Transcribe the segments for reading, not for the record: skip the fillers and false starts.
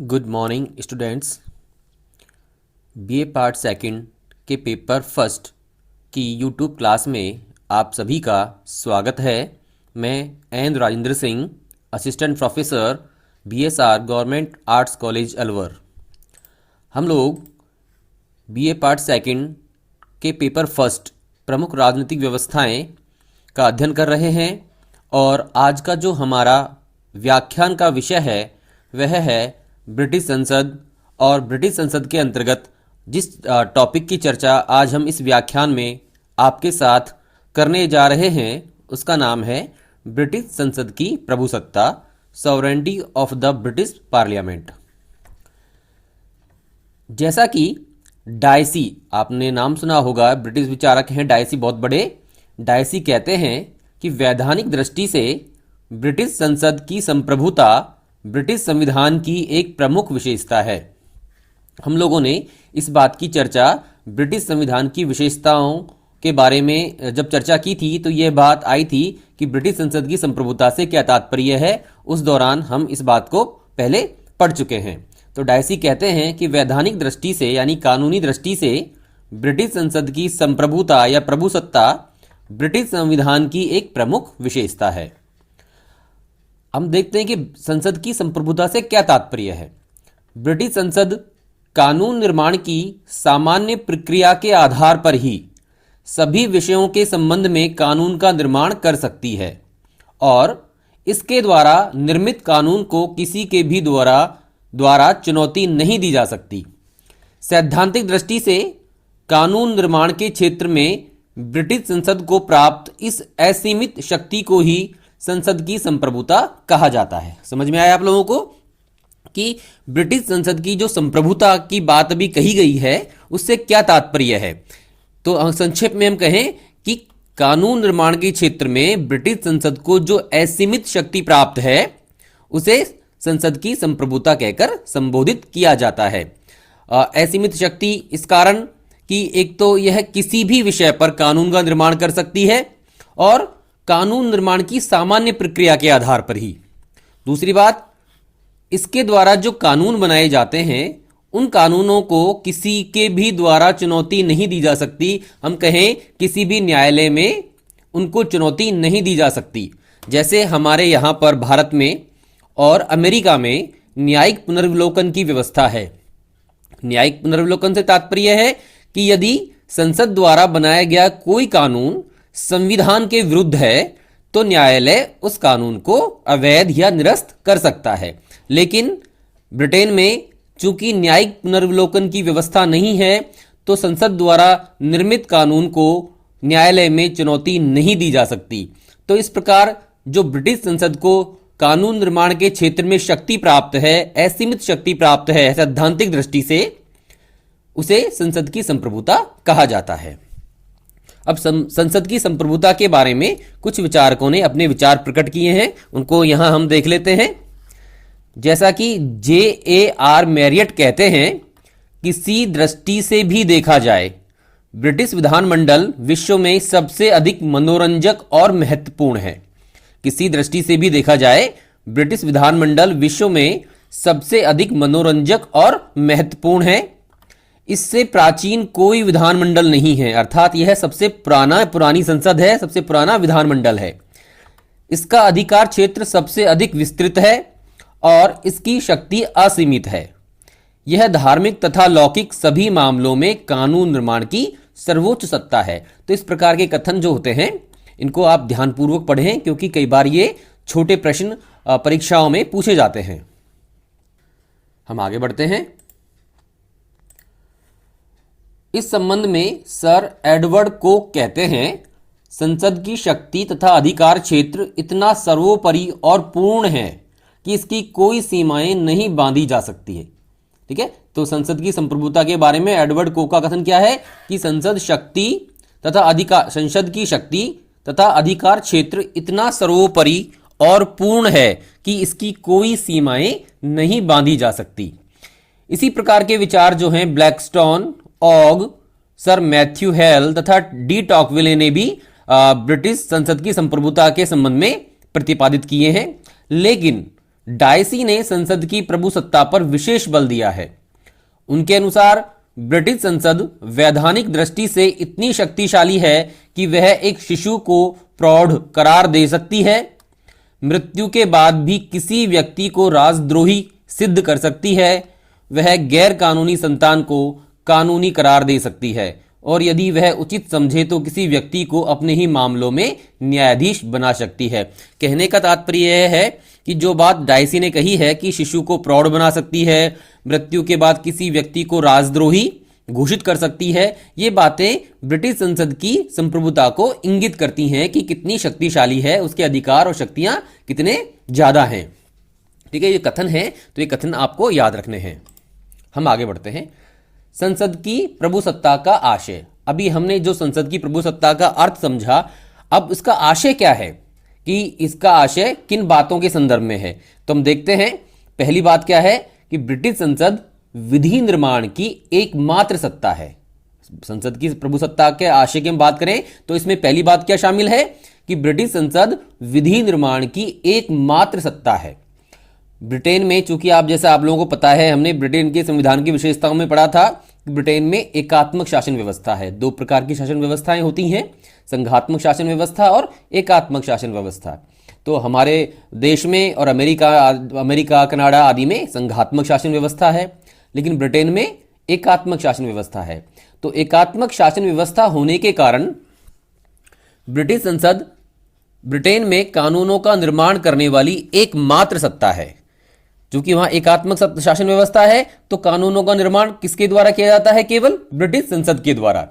Good morning students. BA part second के paper first की YouTube class में आप सभी का स्वागत है। मैं N Rajendra Singh, assistant professor BSR government arts college Alwar. हम लोग बीए पार्ट सेकंड के पेपर फर्स्ट प्रमुख राजनीतिक व्यवस्थाएं का अध्ययन कर रहे हैं और आज का जो हमारा व्याख्यान का विषय है वह है ब्रिटिश संसद। और ब्रिटिश संसद के अंतर्गत जिस टॉपिक की चर्चा आज हम इस व्याख्यान में आपके साथ करने जा रहे हैं उसका नाम है ब्रिटिश संसद की प्रभुसत्ता, sovereignty of the British parliament. जैसा कि डायसी, आपने नाम सुना होगा, ब्रिटिश विचारक हैं डायसी, बहुत बड़े। डायसी कहते हैं कि वैधानिक दृष्टि से ब्रिटिश संसद की संप्रभुता ब्रिटिश संविधान की एक प्रमुख विशेषता है। हम लोगों ने इस बात की चर्चा ब्रिटिश संविधान की विशेषताओं के बारे में जब चर्चा की थी तो यह बात आई थी कि ब्रिटिश संसद की संप्रभुता से क्या तात्पर्य है। उस दौरान हम इस बात को पहले पढ़ चुके हैं। तो डायसी कहते हैं कि वैधानिक दृष्टि से यानी कानूनी दृष्टि से ब्रिटिश संसद की संप्रभुता या प्रभुसत्ता ब्रिटिश संविधान की एक प्रमुख विशेषता है। हम देखते हैं कि संसद की संप्रभुता से क्या तात्पर्य है। ब्रिटिश संसद कानून निर्माण की सामान्य प्रक्रिया के आधार पर ही सभी विषयों के संबंध में कानून का निर्माण कर सकती है और इसके द्वारा निर्मित कानून को किसी के भी द्वारा चुनौती नहीं दी जा सकती। सैद्धांतिक दृष्टि से कानून निर्माण के क्षेत्र में ब्रिटिश संसद को प्राप्त इस असीमित शक्ति को ही संसद की संप्रभुता कहा जाता है। समझ में आया आप लोगों को कि ब्रिटिश संसद की जो संप्रभुता की बात अभी कही गई है उससे क्या तात्पर्य है। तो संक्षेप में हम कहें कि कानून निर्माण के क्षेत्र में ब्रिटिश संसद को जो असीमित शक्ति प्राप्त है उसे संसद की संप्रभुता कहकर संबोधित किया जाता है। असीमित शक्ति इस कारण कि एक तो यह किसी भी विषय पर कानून का निर्माण कर सकती है और कानून निर्माण की सामान्य प्रक्रिया के आधार पर ही। दूसरी बात, इसके द्वारा जो कानून बनाए जाते हैं उन कानूनों को किसी के भी द्वारा चुनौती नहीं दी जा सकती। हम कहें किसी भी न्यायालय में उनको चुनौती नहीं दी जा सकती। जैसे हमारे यहाँ पर भारत में और अमेरिका में न्यायिक पुनर्विलोकन की व्यवस्था है। न्यायिक पुनर्विलोकन से तात्पर्य है कि यदि संसद द्वारा बनाया गया कोई कानून संविधान के विरुद्ध है तो न्यायालय उस कानून को अवैध या निरस्त कर सकता है। लेकिन ब्रिटेन में चूंकि न्यायिक पुनर्विलोकन की व्यवस्था नहीं है तो संसद द्वारा निर्मित कानून को न्यायालय में चुनौती नहीं दी जा सकती। तो इस प्रकार जो ब्रिटिश संसद को कानून निर्माण के क्षेत्र में शक्ति प्राप्त है, असीमित शक्ति प्राप्त है सैद्धांतिक दृष्टि से, उसे संसद की संप्रभुता कहा जाता है। अब संसद की संप्रभुता के बारे में कुछ विचारकों ने अपने विचार प्रकट किए हैं, उनको यहां हम देख लेते हैं। जैसा कि J.A.R. मैरियट कहते हैं, किसी दृष्टि से भी देखा जाए ब्रिटिश विधानमंडल विश्व में सबसे अधिक मनोरंजक और महत्वपूर्ण है। किसी दृष्टि से भी देखा जाए ब्रिटिश विधानमंडल विश्व में सबसे अधिक मनोरंजक और महत्वपूर्ण है। इससे प्राचीन कोई विधानमंडल नहीं है, अर्थात यह सबसे पुरानी संसद है, सबसे पुराना विधानमंडल है। इसका अधिकार क्षेत्र सबसे अधिक विस्तृत है और इसकी शक्ति असीमित है। यह धार्मिक तथा लौकिक सभी मामलों में कानून निर्माण की सर्वोच्च सत्ता है। तो इस प्रकार के कथन जो होते हैं इनको आप ध्यानपूर्वक पढ़ें, क्योंकि कई बार ये छोटे प्रश्न परीक्षाओं में पूछे जाते हैं। हम आगे बढ़ते हैं। इस संबंध में सर एडवर्ड कोक कहते हैं, संसद की शक्ति तथा अधिकार क्षेत्र इतना सर्वोपरि और पूर्ण है कि इसकी कोई सीमाएं नहीं बांधी जा सकती है। ठीक है, तो संसद की संप्रभुता के बारे में एडवर्ड कोक का कथन क्या है कि संसद की शक्ति तथा अधिकार क्षेत्र इतना सर्वोपरि और पूर्ण है कि इसकी कोई सीमाएं नहीं बांधी जा सकती। इसी प्रकार के विचार जो हैं Blackstone, Ogg, sir Matthew Hale तथा डी टॉकविले ने भी ब्रिटिश संसद की संप्रभुता के संबंध में प्रतिपादित किए हैं। लेकिन डायसी ने संसद की प्रभुसत्ता पर विशेष बल दिया है। उनके अनुसार ब्रिटिश संसद वैधानिक दृष्टि से इतनी शक्तिशाली है कि वह एक शिशु को प्रौढ़ करार दे सकती है, मृत्यु के बाद भी किसी व्यक्ति को राजद्रोही सिद्ध कर सकती है, वह गैर कानूनी संतान को कानूनी करार दे सकती है और यदि वह उचित समझे तो किसी व्यक्ति को अपने ही मामलों में न्यायाधीश बना सकती है। कहने का तात्पर्य यह है कि जो बात डायसी ने कही है कि शिशु को प्रौढ़ बना सकती है, मृत्यु के बाद किसी व्यक्ति को राजद्रोही घोषित कर सकती है, ये बातें ब्रिटिश संसद की संप्रभुता को इंगित करती हैं कि कितनी शक्तिशाली है, उसके अधिकार और शक्तियां कितने ज्यादा हैं। ठीक है, ये कथन है, तो ये कथन आपको याद रखने हैं। हम आगे बढ़ते हैं। संसद की प्रभुसत्ता का आशय। अभी हमने जो संसद की प्रभुसत्ता का अर्थ समझा, अब इसका आशय क्या है कि इसका आशय किन बातों के संदर्भ में है, तो हम देखते हैं। पहली बात क्या है कि ब्रिटिश संसद विधि निर्माण की एकमात्र सत्ता है। संसद की प्रभुसत्ता के आशय की हम बात करें तो इसमें पहली बात क्या शामिल है कि ब्रिटिश संसद विधि निर्माण की एकमात्र सत्ता है। ब्रिटेन में, चूंकि जैसा आप लोगों को पता है, हमने ब्रिटेन के संविधान की विशेषताओं में पढ़ा था कि ब्रिटेन में एकात्मक शासन व्यवस्था है। दो प्रकार की शासन व्यवस्थाएं होती हैं, संघात्मक शासन व्यवस्था और एकात्मक शासन व्यवस्था। तो हमारे देश में और अमेरिका, कनाडा आदि में संघात्मक शासन व्यवस्था है, लेकिन ब्रिटेन में एकात्मक शासन व्यवस्था है। तो एकात्मक शासन व्यवस्था होने के कारण ब्रिटिश संसद ब्रिटेन में कानूनों का निर्माण करने वाली एकमात्र सत्ता है। चूंकि वहां एकात्मक शासन व्यवस्था है तो कानूनों का निर्माण किसके द्वारा किया जाता है? केवल ब्रिटिश संसद के द्वारा।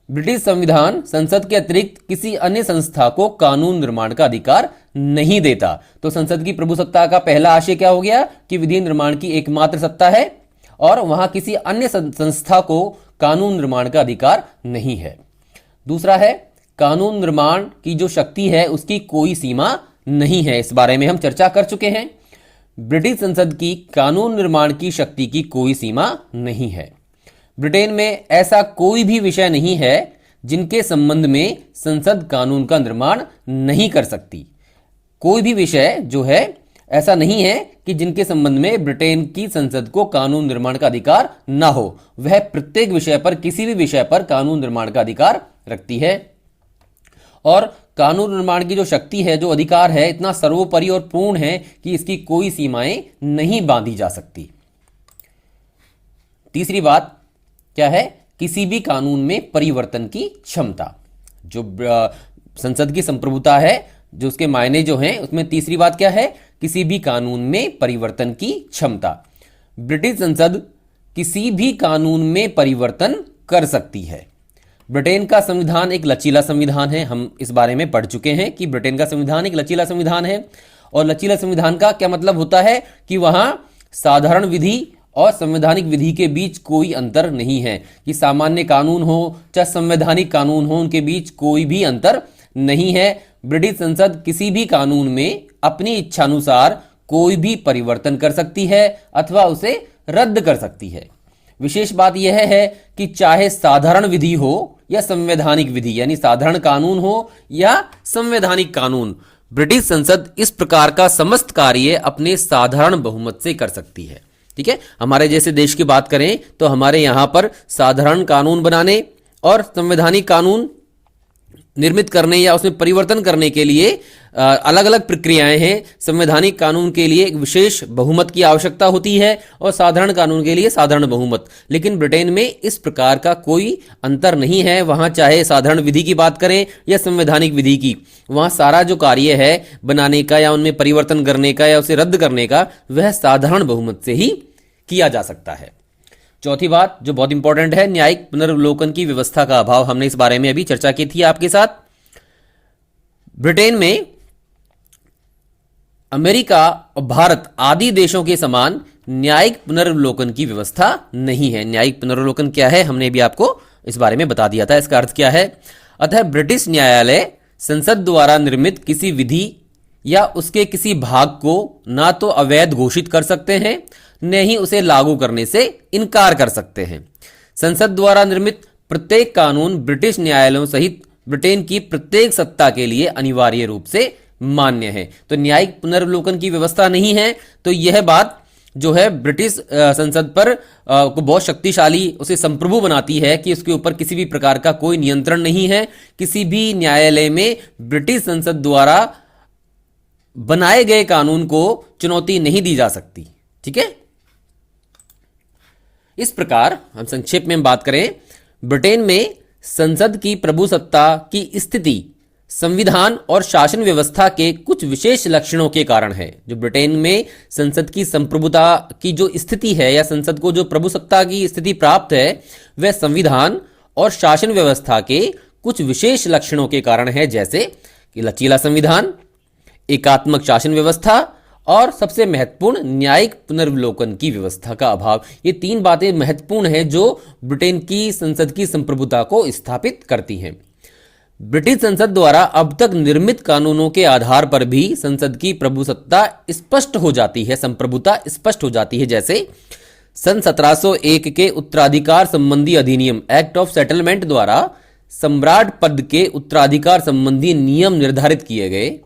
ब्रिटिश संविधान संसद के अतिरिक्त किसी अन्य संस्था को कानून निर्माण का अधिकार नहीं देता। तो संसद की प्रभुसत्ता का पहला आशय क्या हो गया कि विधि निर्माण की एकमात्र सत्ता है और वहां किसी अन्य संस्था को कानून निर्माण का अधिकार नहीं है। दूसरा है, कानून निर्माण की जो शक्ति है उसकी कोई सीमा नहीं है। इस बारे में हम चर्चा कर चुके हैं। ब्रिटिश संसद की कानून निर्माण की शक्ति की कोई सीमा नहीं है। ब्रिटेन में ऐसा कोई भी विषय नहीं है जिनके संबंध में संसद कानून का निर्माण नहीं कर सकती। कोई भी विषय जो है ऐसा नहीं है कि जिनके संबंध में ब्रिटेन की संसद को कानून निर्माण का अधिकार ना हो। वह प्रत्येक विषय पर, किसी भी विषय पर कानून निर्माण का अधिकार रखती है और कानून निर्माण की जो शक्ति है, जो अधिकार है, इतना सर्वोपरि और पूर्ण है कि इसकी कोई सीमाएं नहीं बांधी जा सकती। तीसरी बात क्या है? किसी भी कानून में परिवर्तन की क्षमता। जो संसद की संप्रभुता है, जो उसके मायने जो हैं, उसमें तीसरी बात क्या है? किसी भी कानून में परिवर्तन की क्षमता। ब्रिटिश संसद किसी भी कानून में परिवर्तन कर सकती है। ब्रिटेन का संविधान एक लचीला संविधान है। हम इस बारे में पढ़ चुके हैं कि ब्रिटेन का संविधान एक लचीला संविधान है। और लचीला संविधान का क्या मतलब होता है कि वहां साधारण विधि और संवैधानिक विधि के बीच कोई अंतर नहीं है, कि सामान्य कानून हो चाहे संवैधानिक कानून हो, उनके बीच कोई भी अंतर नहीं है। ब्रिटिश संसद किसी भी कानून में अपनी इच्छानुसार कोई भी परिवर्तन कर सकती है अथवा उसे रद्द कर सकती है। विशेष बात यह है कि चाहे साधारण विधि हो या संवैधानिक विधि, यानी साधारण कानून हो या संवैधानिक कानून, ब्रिटिश संसद इस प्रकार का समस्त कार्य अपने साधारण बहुमत से कर सकती है। ठीक है, हमारे जैसे देश की बात करें तो हमारे यहां पर साधारण कानून बनाने और संवैधानिक कानून निर्मित करने या उसमें परिवर्तन करने के लिए अलग अलग प्रक्रियाएं हैं। संवैधानिक कानून के लिए एक विशेष बहुमत की आवश्यकता होती है और साधारण कानून के लिए साधारण बहुमत। लेकिन ब्रिटेन में इस प्रकार का कोई अंतर नहीं है। वहां चाहे साधारण विधि की बात करें या संवैधानिक विधि की, वहां सारा जो कार्य है बनाने का या उनमें परिवर्तन करने का या उसे रद्द करने का, वह साधारण बहुमत से ही किया जा सकता है। चौथी बात जो बहुत इंपॉर्टेंट है, न्यायिक पुनर्विलोकन की व्यवस्था का अभाव। हमने इस बारे में अभी चर्चा की थी आपके साथ। ब्रिटेन में अमेरिका और भारत आदि देशों के समान न्यायिक पुनर्विलोकन की व्यवस्था नहीं है। न्यायिक पुनर्विलोकन क्या है, हमने भी आपको इस बारे में बता दिया था। इसका अर्थ क्या है? अतः ब्रिटिश न्यायालय संसद द्वारा निर्मित किसी विधि या उसके किसी भाग को ना तो अवैध घोषित कर सकते हैं, न ही उसे लागू करने से इनकार कर सकते हैं। संसद द्वारा निर्मित प्रत्येक कानून ब्रिटिश न्यायालयों सहित ब्रिटेन की प्रत्येक सत्ता के लिए अनिवार्य रूप से मान्य है। तो न्यायिक पुनर्विलोकन की व्यवस्था नहीं है, तो यह बात जो है ब्रिटिश संसद पर को बहुत शक्तिशाली, उसे संप्रभु बनाती है कि उसके ऊपर किसी भी प्रकार का कोई नियंत्रण नहीं है। किसी भी न्यायालय में ब्रिटिश संसद द्वारा बनाए गए कानून को चुनौती नहीं दी जा सकती। ठीक है, इस प्रकार हम संक्षेप में बात करें, ब्रिटेन में संसद की प्रभुसत्ता की स्थिति संविधान और शासन व्यवस्था के कुछ विशेष लक्षणों के कारण है। जो ब्रिटेन में संसद की संप्रभुता की जो स्थिति है या संसद को जो प्रभुसत्ता की स्थिति प्राप्त है, वह संविधान और शासन व्यवस्था के कुछ विशेष लक्षणों के कारण है, जैसे कि लचीला संविधान, एकात्मक शासन व्यवस्था और सबसे महत्वपूर्ण न्यायिक पुनर्विलोकन की व्यवस्था का अभाव। ये तीन बातें महत्वपूर्ण हैं जो ब्रिटेन की संसद की संप्रभुता को स्थापित करती हैं। ब्रिटिश संसद द्वारा अब तक निर्मित कानूनों के आधार पर भी संसद की प्रभुसत्ता स्पष्ट हो जाती है, संप्रभुता स्पष्ट हो जाती है। जैसे सन 1701 के उत्तराधिकार संबंधी अधिनियम एक्ट ऑफ सेटलमेंट द्वारा सम्राट पद के उत्तराधिकार संबंधी नियम निर्धारित किए गए।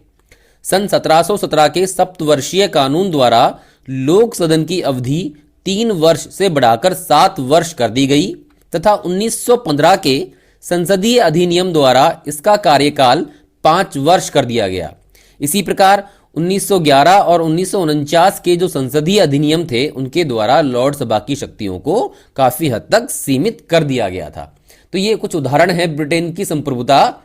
सन 1717 के सप्तवर्षीय कानून द्वारा लोक सदन की अवधि 3 वर्ष से बढ़ाकर 7 वर्ष कर दी गई तथा 1915 के संसदीय अधिनियम द्वारा इसका कार्यकाल 5 वर्ष कर दिया गया। इसी प्रकार 1911 और 1949 के जो संसदीय अधिनियम थे, उनके द्वारा लॉर्ड सभा की शक्तियों को काफी हद तक सीमित कर दिया गया था। तो ये कुछ उदाहरण है ब्रिटेन की संप्रभुता,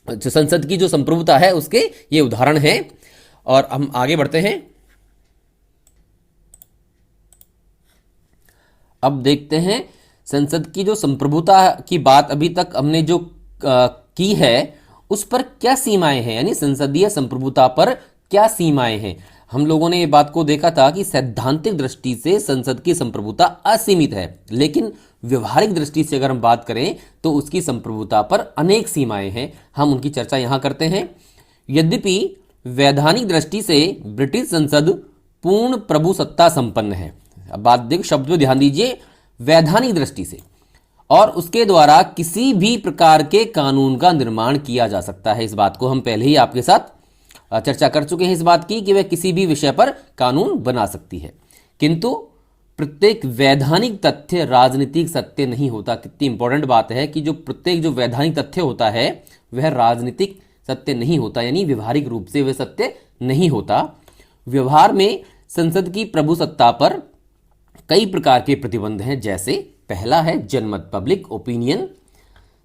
जो संसद की जो संप्रभुता है उसके ये उदाहरण हैं। और हम आगे बढ़ते हैं। अब देखते हैं संसद की जो संप्रभुता की बात अभी तक हमने जो की है उस पर क्या सीमाएं हैं, यानी संसदीय संप्रभुता पर क्या सीमाएं हैं। हम लोगों ने ये बात को देखा था कि सैद्धांतिक दृष्टि से संसद की संप्रभुता असीमित है, लेकिन व्यवहारिक दृष्टि से अगर हम बात करें तो उसकी संप्रभुता पर अनेक सीमाएं हैं। हम उनकी चर्चा यहां करते हैं। यद्यपि वैधानिक दृष्टि से ब्रिटिश संसद पूर्ण प्रभुसत्ता संपन्न है। अब बात देख, शब्द में ध्यान दीजिए, वैधानिक दृष्टि से, और उसके द्वारा किसी भी प्रकार के कानून का निर्माण किया जा सकता है। इस बात को हम पहले ही आपके साथ चर्चा कर चुके हैं, इस बात की कि वह किसी भी विषय पर कानून बना सकती है। किंतु प्रत्येक वैधानिक तथ्य राजनीतिक सत्य नहीं होता। कितनी इंपॉर्टेंट बात है कि जो प्रत्येक जो वैधानिक तथ्य होता है वह राजनीतिक सत्य नहीं होता, यानी व्यवहारिक रूप से वह सत्य नहीं होता। व्यवहार में संसद की प्रभुसत्ता पर कई प्रकार के प्रतिबंध हैं। जैसे पहला है जनमत, पब्लिक ओपिनियन।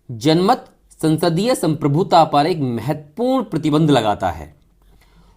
जनमत संसदीय संप्रभुता पर एक महत्वपूर्ण प्रतिबंध लगाता है।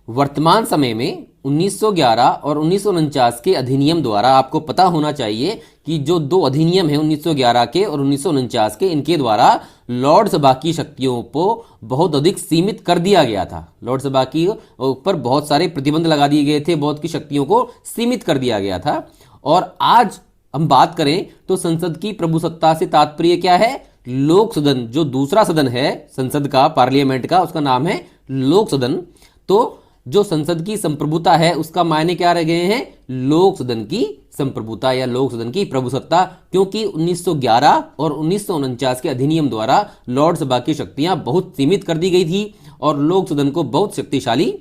वर्तमान समय में 1911 और 1949 के अधिनियम द्वारा, आपको पता होना चाहिए कि जो 2 अधिनियम हैं 1911 के और 1949 के, इनके द्वारा लॉर्ड सभा की शक्तियों को बहुत अधिक सीमित कर दिया गया था। लॉर्ड सभा की ऊपर बहुत सारे प्रतिबंध लगा दिए गए थे, बहुत की शक्तियों को सीमित कर दिया गया था। और आज हम बात करें तो संसद की प्रभुसत्ता से तात्पर्य क्या है? लोक सदन, जो दूसरा सदन है संसद का, पार्लियामेंट का, उसका नाम है लोक सदन। तो जो संसद की संप्रभुता है उसका मायने क्या रह गए हैं? लोक सदन की संप्रभुता या लोक सदन की प्रभुसत्ता, क्योंकि 1911 और 1949 के अधिनियम द्वारा लॉर्ड सभा की शक्तियां बहुत सीमित कर दी गई थी और लोक सदन को बहुत शक्तिशाली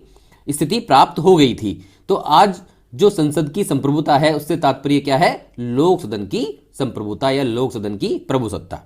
स्थिति प्राप्त हो गई थी। तो आज जो संसद की संप्रभुता है उससे तात्पर्य क्या है? लोक सदन की संप्रभुता या लोक सदन की प्रभुसत्ता।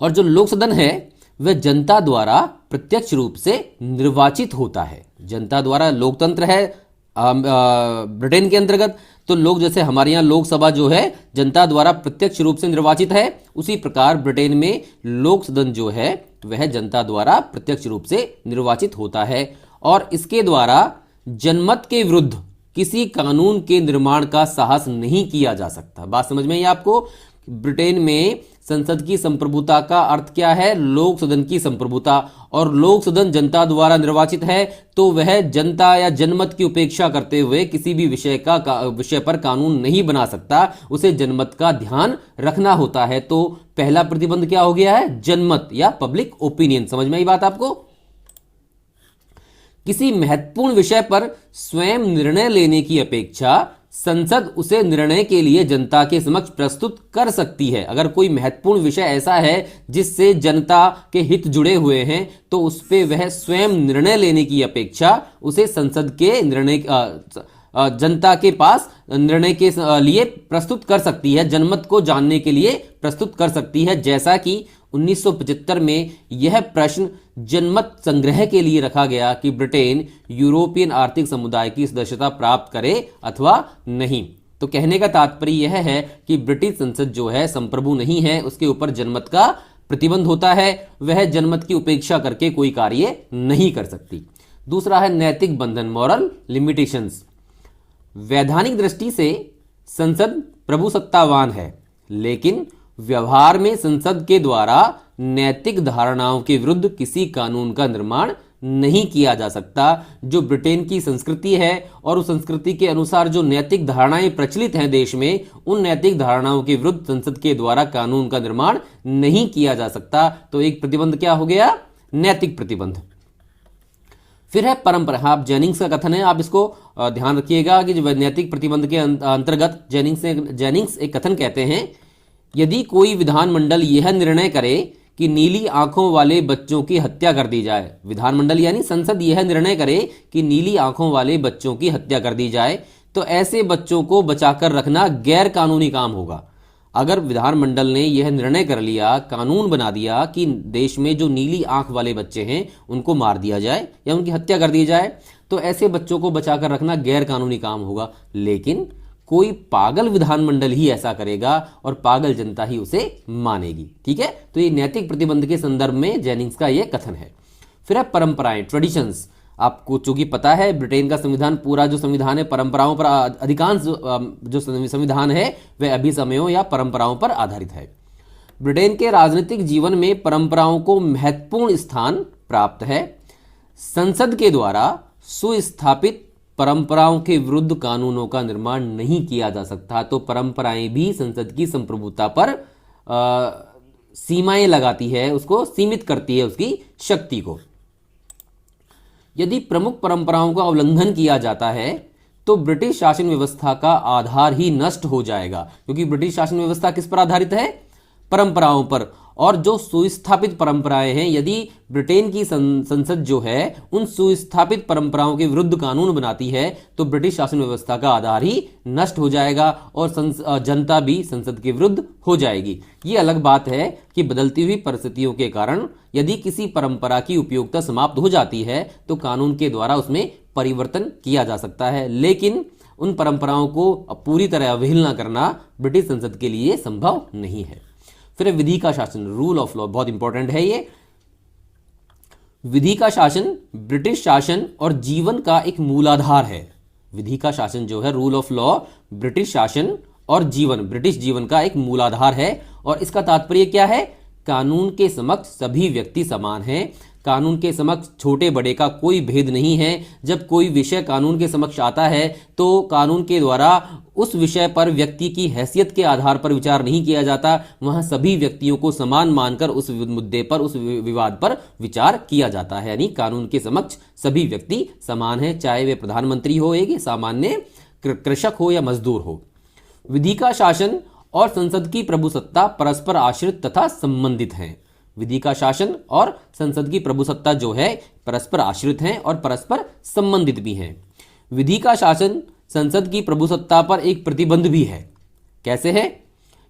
और जो लोक सदन है वह जनता द्वारा प्रत्यक्ष रूप से निर्वाचित होता है। जनता द्वारा, लोकतंत्र है ब्रिटेन के अंतर्गत, तो लोग, जैसे हमारे यहाँ लोकसभा जो है जनता द्वारा प्रत्यक्ष रूप से निर्वाचित है, उसी प्रकार ब्रिटेन में लोक सदन जो है वह जनता द्वारा प्रत्यक्ष रूप से निर्वाचित होता है। और इसके द्वारा जनमत के विरुद्ध किसी कानून के निर्माण का साहस नहीं किया जा सकता। बात समझ में आई आपको? ब्रिटेन में संसद की संप्रभुता का अर्थ क्या है? लोक सदन की संप्रभुता। और लोक सदन जनता द्वारा निर्वाचित है तो वह जनता या जनमत की उपेक्षा करते हुए किसी भी विषय पर कानून नहीं बना सकता, उसे जनमत का ध्यान रखना होता है। तो पहला प्रतिबंध क्या हो गया है? जनमत या पब्लिक ओपिनियन। समझ में आई बात आपको? किसी महत्वपूर्ण विषय पर स्वयं निर्णय लेने की अपेक्षा संसद उसे निर्णय के लिए जनता के समक्ष प्रस्तुत कर सकती है। अगर कोई महत्वपूर्ण विषय ऐसा है जिससे जनता के हित जुड़े हुए हैं तो उस पे वह स्वयं निर्णय लेने की अपेक्षा उसे संसद के निर्णय जनता के पास निर्णय के लिए प्रस्तुत कर सकती है, जनमत को जानने के लिए प्रस्तुत कर सकती है। जैसा कि 1975 में यह प्रश्न जनमत संग्रह के लिए रखा गया कि ब्रिटेन यूरोपियन आर्थिक समुदाय की सदस्यता प्राप्त करे अथवा नहीं। तो कहने का तात्पर्य यह है कि ब्रिटिश संसद जो है संप्रभु नहीं है, उसके ऊपर जनमत का प्रतिबंध होता है, वह जनमत की उपेक्षा करके कोई कार्य नहीं कर सकती। दूसरा है नैतिक बंधन, मॉरल लिमिटेशंस। वैधानिक दृष्टि से संसद प्रभुसत्तावान है, लेकिन व्यवहार में संसद के द्वारा नैतिक धारणाओं के विरुद्ध किसी कानून का निर्माण नहीं किया जा सकता। जो ब्रिटेन की संस्कृति है और उस संस्कृति के अनुसार जो नैतिक धारणाएं प्रचलित हैं देश में, उन नैतिक धारणाओं के विरुद्ध संसद के द्वारा कानून का निर्माण नहीं किया जा सकता। तो एक प्रतिबंध क्या हो गया? नैतिक प्रतिबंध। फिर है परंपरा। आप जेनिंग्स का कथन है, आप इसको ध्यान रखिएगा कि जो नैतिक प्रतिबंध के अंतर्गत जेनिंग्स एक कथन कहते हैं, यदि कोई विधानमंडल यह निर्णय करे कि नीली आंखों वाले बच्चों की हत्या कर दी जाए, विधानमंडल यानी संसद यह निर्णय करे कि नीली आंखों वाले बच्चों की हत्या कर दी जाए, तो ऐसे बच्चों को बचाकर रखना गैर कानूनी काम होगा। अगर विधानमंडल ने यह निर्णय कर लिया, कानून बना दिया कि देश में जो नीली आंख वाले बच्चे हैं उनको मार दिया जाए या उनकी हत्या कर दी जाए, तो ऐसे बच्चों को बचाकर रखना गैर कानूनी काम होगा। लेकिन कोई पागल विधानमंडल ही ऐसा करेगा और पागल जनता ही उसे मानेगी। ठीक है, तो ये नैतिक प्रतिबंध के संदर्भ में जेनिंग्स का यह कथन है। फिर है परंपराएं, ट्रेडिशंस। आपको चूंकि पता है ब्रिटेन का संविधान, पूरा जो संविधान है परंपराओं पर, अधिकांश जो संविधान है वह अभिसमयों या परंपराओं पर आधारित है। ब्रिटेन के राजनीतिक जीवन में परंपराओं को महत्वपूर्ण स्थान प्राप्त है। संसद के द्वारा सुस्थापित परंपराओं के विरुद्ध कानूनों का निर्माण नहीं किया जा सकता। तो परंपराएं भी संसद की संप्रभुता पर सीमाएं लगाती है, उसको सीमित करती है, उसकी शक्ति को। यदि प्रमुख परंपराओं का उल्लंघन किया जाता है तो ब्रिटिश शासन व्यवस्था का आधार ही नष्ट हो जाएगा, क्योंकि ब्रिटिश शासन व्यवस्था किस पर आधारित है? परंपराओं पर। और जो सुस्थापित परंपराएं हैं, यदि ब्रिटेन की संसद जो है उन सुस्थापित परंपराओं के विरुद्ध कानून बनाती है तो ब्रिटिश शासन व्यवस्था का आधार ही नष्ट हो जाएगा और जनता भी संसद के विरुद्ध हो जाएगी। ये अलग बात है कि बदलती हुई परिस्थितियों के कारण यदि किसी परंपरा की उपयोगिता समाप्त हो जाती है तो कानून के द्वारा उसमें परिवर्तन किया जा सकता है, लेकिन उन परंपराओं को पूरी तरह अवहेलना करना ब्रिटिश संसद के लिए संभव नहीं है। फिर विधि का शासन, रूल ऑफ लॉ, बहुत इंपॉर्टेंट है ये। विधि का शासन ब्रिटिश शासन और जीवन का एक मूलाधार है। विधि का शासन जो है, रूल ऑफ लॉ, ब्रिटिश शासन और जीवन, ब्रिटिश जीवन का एक मूलाधार है। और इसका तात्पर्य क्या है? कानून के समक्ष सभी व्यक्ति समान हैं। कानून के समक्ष छोटे बड़े का कोई भेद नहीं है। जब कोई विषय कानून के समक्ष आता है तो कानून के द्वारा उस विषय पर व्यक्ति की हैसियत के आधार पर विचार नहीं किया जाता, वहां सभी व्यक्तियों को समान मानकर उस मुद्दे पर, उस विवाद पर विचार किया जाता है। यानी कानून के समक्ष सभी व्यक्ति समान हैं, चाहे वे प्रधानमंत्री हो या सामान्य कृषक हो या मजदूर हो। विधि का शासन और संसद की प्रभुसत्ता परस्पर आश्रित तथा संबंधित हैं। विधि का शासन और संसद की प्रभुसत्ता जो है परस्पर आश्रित हैं और परस्पर संबंधित भी हैं। विधि का शासन संसद की प्रभुसत्ता पर एक प्रतिबंध भी है। कैसे है?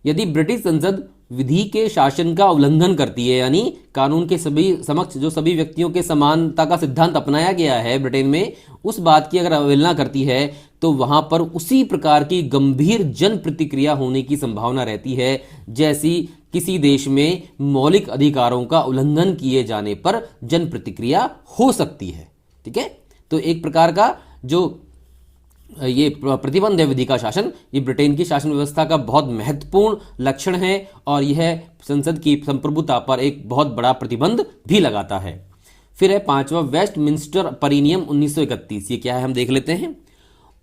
यदि ब्रिटिश संसद विधि के शासन का उल्लंघन करती है, यानी कानून के सभी समक्ष जो सभी व्यक्तियों के समानता का सिद्धांत अपनाया गया है ब्रिटेन में, उस बात की अगर अवहेलना करती है तो वहां पर उसी प्रकार की गंभीर जन प्रतिक्रिया होने की संभावना रहती है जैसी किसी देश में मौलिक अधिकारों का उल्लंघन किए जाने पर जन प्रतिक्रिया हो सकती है। ठीक है, तो एक प्रकार का जो ये प्रतिबंध है विधि का शासन, ये ब्रिटेन की शासन व्यवस्था का बहुत महत्वपूर्ण लक्षण है और यह संसद की संप्रभुता पर एक बहुत बड़ा प्रतिबंध भी लगाता है। फिर है पांचवा, वेस्टमिंस्टर परिनियम 1931। ये क्या है हम देख लेते हैं।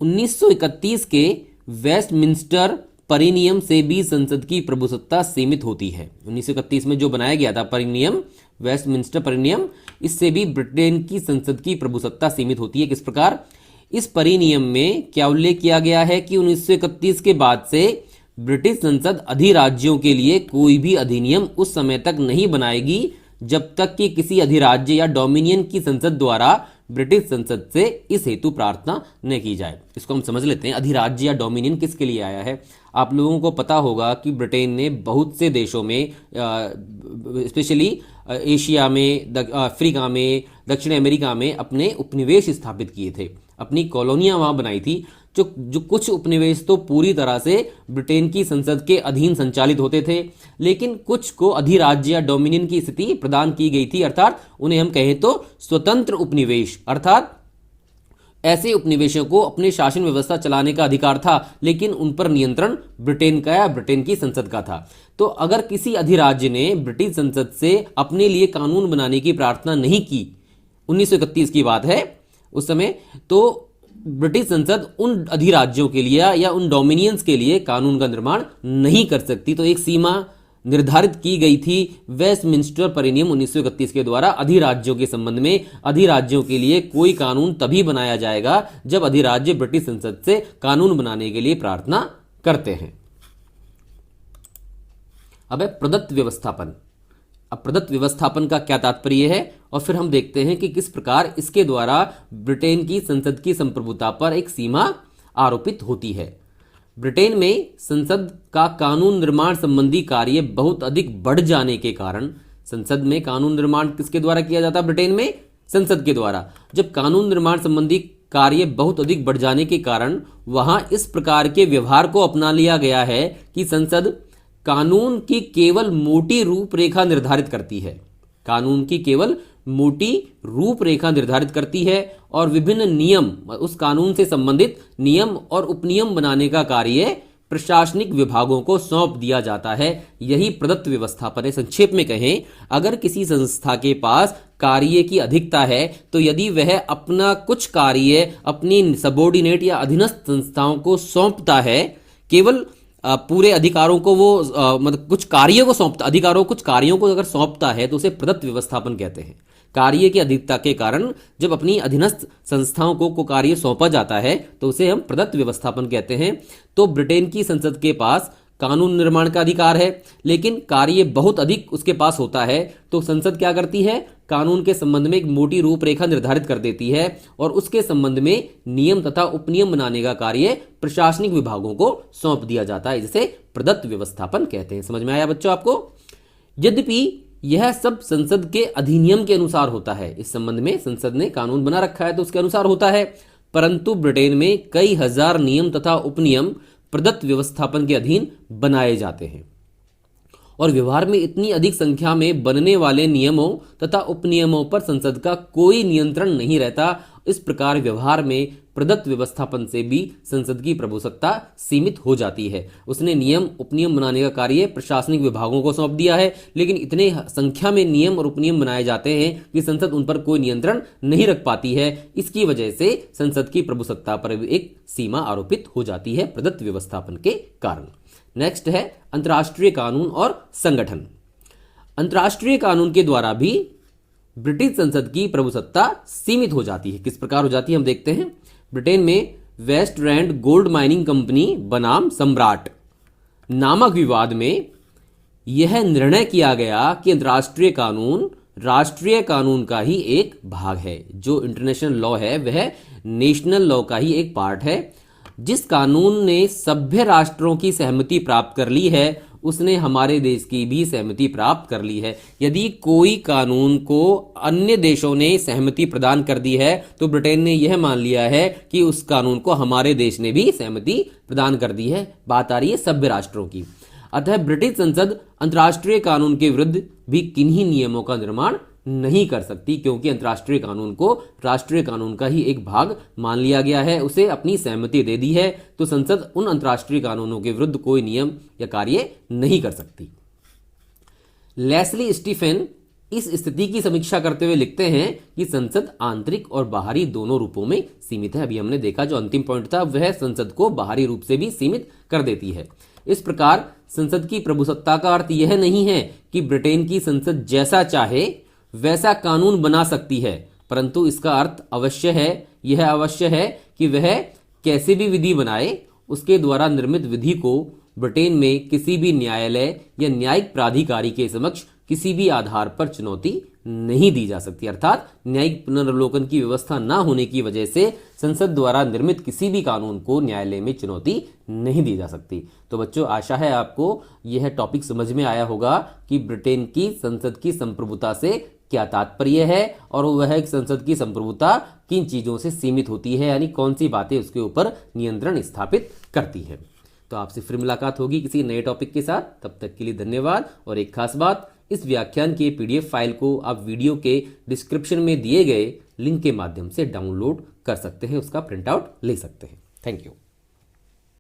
1931 के वेस्टमिंस्टर परिनियम से भी संसद की प्रभुसत्ता सीमित होती है। 1931 में जो बनाया गया था परिनियम, वेस्टमिंस्टर परिनियम, इससे भी ब्रिटेन की संसद की प्रभुसत्ता सीमित होती है। किस प्रकार? इस परिनियम में क्या उल्लेख किया गया है कि 1931 के बाद से ब्रिटिश संसद अधिराज्यों के लिए कोई भी अधिनियम उस समय तक नहीं बनाएगी जब तक कि किसी अधिराज्य या डोमिनियन की संसद द्वारा ब्रिटिश संसद से इस हेतु प्रार्थना न की जाए। इसको हम समझ लेते हैं, अधिराज्य या डोमिनियन किसके लिए आया है। आप लोगों को पता होगा कि ब्रिटेन ने बहुत से देशों में, स्पेशली एशिया में, अफ्रीका में, दक्षिण अमेरिका में अपने उपनिवेश स्थापित किए थे, अपनी कॉलोनियां वहां बनाई थी। जो कुछ उपनिवेश तो पूरी तरह से ब्रिटेन की संसद के अधीन संचालित होते थे, लेकिन कुछ को अधिराज्य या डोमिनियन की स्थिति प्रदान की गई थी, अर्थात उन्हें हम कहें तो स्वतंत्र उपनिवेश, अर्थात ऐसे उपनिवेशों को अपने शासन व्यवस्था चलाने का अधिकार था, लेकिन उन पर नियंत्रण ब्रिटेन का या ब्रिटेन की संसद का था। तो अगर किसी अधिराज्य ने ब्रिटिश संसद से अपने लिए कानून बनाने की प्रार्थना नहीं की, 1931 की बात है उस समय, तो ब्रिटिश संसद उन अधिराज्यों के लिए या उन डोमिनियंस के लिए कानून का निर्माण नहीं कर सकती। तो एक सीमा निर्धारित की गई थी वेस्टमिंस्टर परिनियम 1931 के द्वारा। अधिराज्यों के संबंध में अधिराज्यों के लिए कोई कानून तभी बनाया जाएगा जब अधिराज्य ब्रिटिश संसद से कानून बनाने के लिए प्रार्थना करते हैं। अब है प्रदत्त व्यवस्थापन। अब प्रदत्त व्यवस्थापन का क्या तात्पर्य है, और फिर हम देखते हैं कि किस प्रकार इसके द्वारा ब्रिटेन की संसद की संप्रभुता पर एक सीमा आरोपित होती है। ब्रिटेन में संसद का कानून निर्माण संबंधी कार्य बहुत अधिक बढ़ जाने के कारण, संसद में कानून निर्माण किसके द्वारा किया जाता है? ब्रिटेन में संसद के द्वारा। जब कानून निर्माण संबंधी कार्य बहुत अधिक बढ़ जाने के कारण वहां इस प्रकार के व्यवहार को अपना लिया गया है कि संसद कानून की केवल मोटी रूपरेखा निर्धारित करती है, कानून की केवल मोटी रूपरेखा निर्धारित करती है और विभिन्न नियम, उस कानून से संबंधित नियम और उपनियम बनाने का कार्य प्रशासनिक विभागों को सौंप दिया जाता है। यही प्रदत्त व्यवस्थापन है। संक्षेप में कहें, अगर किसी संस्था के पास कार्य की अधिकता है तो यदि वह अपना कुछ कार्य अपनी सबॉर्डिनेट या अधीनस्थ संस्थाओं को सौंपता है, केवल पूरे अधिकारों को वो मतलब कुछ कार्यों को सौंपता, अधिकारों कुछ कार्यों को अगर सौंपता है तो उसे प्रदत्त व्यवस्थापन कहते हैं। कार्य की अधिकता के कारण जब अपनी अधीनस्थ संस्थाओं को कार्य सौंपा जाता है तो उसे हम प्रदत्त व्यवस्थापन कहते हैं। तो ब्रिटेन की संसद के पास कानून निर्माण का अधिकार है, लेकिन कार्य बहुत अधिक उसके पास होता है, तो संसद क्या करती है? कानून के संबंध में एक मोटी रूपरेखा निर्धारित कर देती है और उसके संबंध में नियम तथा उपनियम बनाने का कार्य प्रशासनिक विभागों को सौंप दिया जाता है, जिसे प्रदत्त व्यवस्थापन कहते हैं। समझ में आया बच्चों आपको? यद्यपि यह सब संसद के अधिनियम के अनुसार होता है, इस संबंध में संसद ने कानून बना रखा है तो उसके अनुसार होता है, परंतु ब्रिटेन में कई हजार नियम तथा उपनियम प्रदत्त व्यवस्थापन के अधीन बनाए जाते हैं और व्यवहार में इतनी अधिक संख्या में बनने वाले नियमों तथा उपनियमों पर संसद का कोई नियंत्रण नहीं रहता। इस प्रकार व्यवहार में प्रदत्त व्यवस्थापन से भी संसद की प्रभुसत्ता सीमित हो जाती है। उसने नियम उपनियम बनाने का कार्य प्रशासनिक विभागों को सौंप दिया है, लेकिन इतने संख्या में नियम और उपनियम बनाए जाते हैं कि संसद उन पर कोई नियंत्रण नहीं रख पाती है। इसकी वजह से संसद की प्रभुसत्ता पर भी एक सीमा आरोपित हो जाती है प्रदत्त व्यवस्थापन के कारण। नेक्स्ट है अंतर्राष्ट्रीय कानून और संगठन। अंतर्राष्ट्रीय कानून के द्वारा भी ब्रिटिश संसद की प्रभुसत्ता सीमित हो जाती है। किस प्रकार हो जाती है हम देखते हैं। ब्रिटेन में West Rand gold mining company बनाम सम्राट नामक विवाद में यह निर्णय किया गया कि अंतर्राष्ट्रीय कानून राष्ट्रीय कानून का ही एक भाग है। जो इंटरनेशनल लॉ है वह नेशनल लॉ का ही एक पार्ट है। जिस कानून ने सभ्य राष्ट्रों की सहमति प्राप्त कर ली है उसने हमारे देश की भी सहमति प्राप्त कर ली है। यदि कोई कानून को अन्य देशों ने सहमति प्रदान कर दी है तो ब्रिटेन ने यह मान लिया है कि उस कानून को हमारे देश ने भी सहमति प्रदान कर दी है। बात आ रही है सभ्य राष्ट्रों की। अतः ब्रिटिश संसद अंतर्राष्ट्रीय कानून के विरुद्ध भी किन्हीं नियमों का निर्माण नहीं कर सकती, क्योंकि अंतर्राष्ट्रीय कानून को राष्ट्रीय कानून का ही एक भाग मान लिया गया है, उसे अपनी सहमति दे दी है। तो संसद उन अंतर्राष्ट्रीय कानूनों के विरुद्ध कोई नियम या कार्य नहीं कर सकती। लेस्ली स्टीफेन इस स्थिति की समीक्षा करते हुए लिखते हैं कि संसद आंतरिक और बाहरी दोनों रूपों में सीमित है। अभी हमने देखा जो अंतिम पॉइंट था वह संसद को बाहरी रूप से भी सीमित कर देती है। इस प्रकार संसद की प्रभुसत्ता का अर्थ यह नहीं है कि ब्रिटेन की संसद जैसा चाहे वैसा कानून बना सकती है, परंतु इसका अर्थ अवश्य है यह अवश्य है कि वह कैसे भी विधि बनाए, उसके द्वारा निर्मित विधि को ब्रिटेन में किसी भी न्यायालय या न्यायिक प्राधिकारी के समक्ष किसी भी आधार पर चुनौती नहीं दी जा सकती। अर्थात न्यायिक पुनर्वलोकन की व्यवस्था न होने की वजह से संसद द्वारा निर्मित किसी भी कानून को न्यायालय में चुनौती नहीं दी जा सकती। तो बच्चों, आशा है आपको यह टॉपिक समझ में आया होगा कि ब्रिटेन की संसद की संप्रभुता से क्या तात्पर्य है और वह एक संसद की संप्रभुता किन चीजों से सीमित होती है, यानी कौन सी बातें उसके ऊपर नियंत्रण स्थापित करती है। तो आपसे फिर मुलाकात होगी किसी नए टॉपिक के साथ। तब तक के लिए धन्यवाद। और एक खास बात, इस व्याख्यान के पीडीएफ फाइल को आप वीडियो के डिस्क्रिप्शन में दिए गए लिंक के माध्यम से डाउनलोड कर सकते हैं, उसका प्रिंट आउट ले सकते हैं। Thank you.